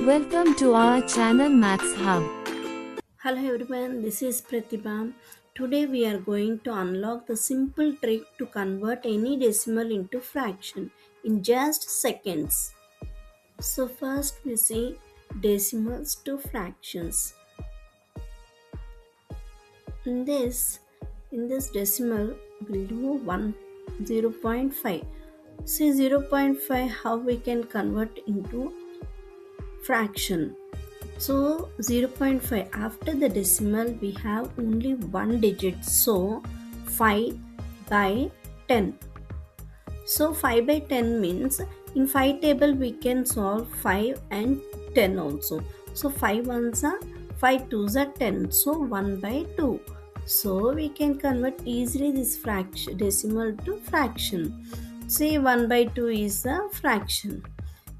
Welcome to our channel Maths Hub. Hello everyone, this is Pratibha. Today we are going to unlock the simple trick to convert any decimal into fraction in just seconds. So first we see decimals to fractions. In this in this decimal we'll do 0.5. See 0.5 how we can convert into fraction. So 0.5 after the decimal we have only one digit, so 5 by 10. So 5 by 10 means in 5 table we can solve 5 and 10 also. So 5 ones are 5 twos are 10, so 1 by 2. So we can convert easily this fraction decimal to fraction. Say 1 by 2 is a fraction.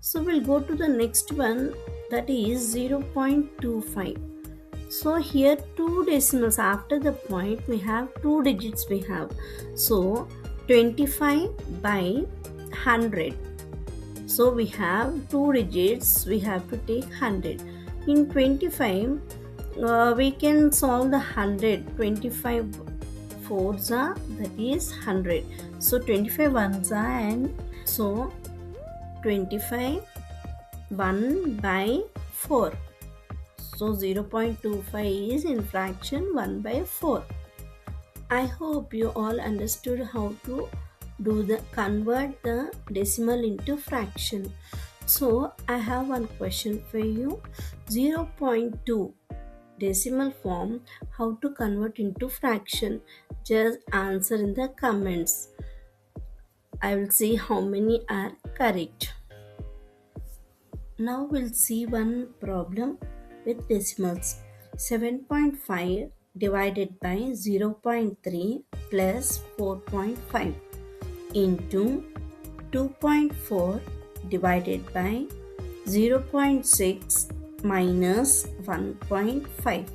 So we'll go to the next one, that is 0.25. So here two decimals after the point we have two digits we have. So 25 by 100. So we have two digits, we have to take 100. In 25 we can solve the 100. 25 fours are, that is 100. So 25 ones are, and so 25 1 by 4. So 0.25 is in fraction 1 by 4. I hope you all understood how to convert the decimal into fraction. So I have one question for you. 0.2 decimal form, how to convert into fraction? Just answer in the comments. I will see how many are correct. Now we'll see one problem with decimals. 7.5 divided by 0.3 plus 4.5 into 2.4 divided by 0.6 minus 1.5.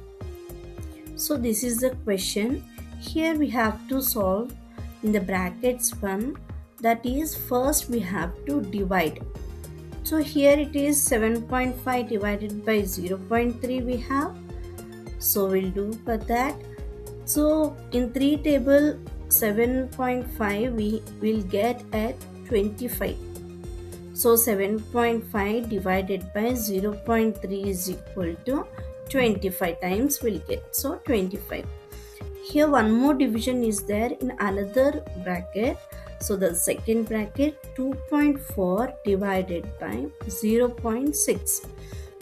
So this is the question. Here we have to solve in the brackets one, that is first we have to divide. So here it is 7.5 divided by 0.3 we have. So we'll do for that. So in 3 table 7.5 we will get at 25. So 7.5 divided by 0.3 is equal to 25 times we'll get. So 25. Here one more division is there in another bracket. So the second bracket 2.4 divided by 0.6.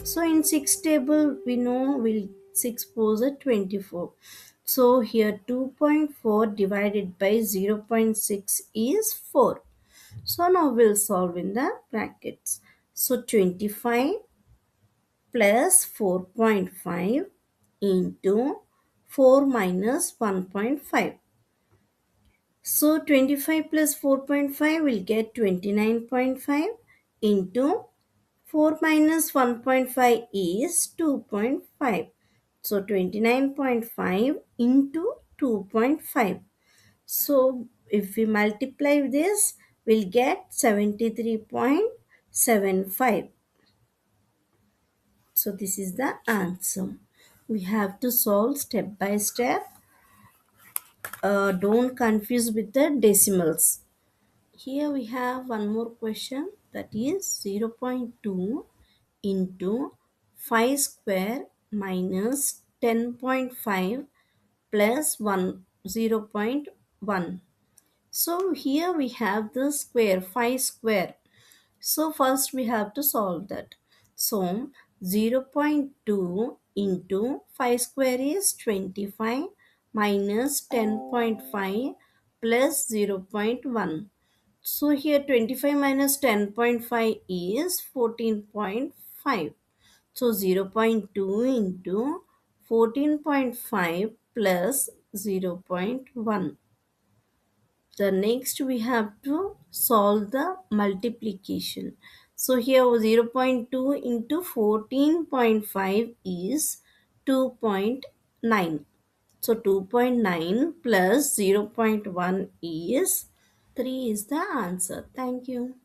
So in 6 table we know will 6 fours are 24. So here 2.4 divided by 0.6 is 4. So now we'll solve in the brackets. So 25 plus 4.5 into 4 minus 1.5. So 25 plus 4.5 will get 29.5 into 4 minus 1.5 is 2.5. So 29.5 into 2.5. So if we multiply this, we'll get 73.75. So this is the answer. We have to solve step by step. Don't confuse with the decimals. Here we have one more question, that is 0.2 into 5 square minus 10.5 plus 1 0.1. So here we have the square 5 square. So first we have to solve that. So 0.2 into 5 square is 25 minus 10.5 plus 0.1. So here 25 minus 10.5 is 14.5. So 0.2 into 14.5 plus 0.1. The next we have to solve the multiplication. So here 0.2 into 14.5 is 2.9. So 2.9 plus 0.1 is 3 is the answer. Thank you.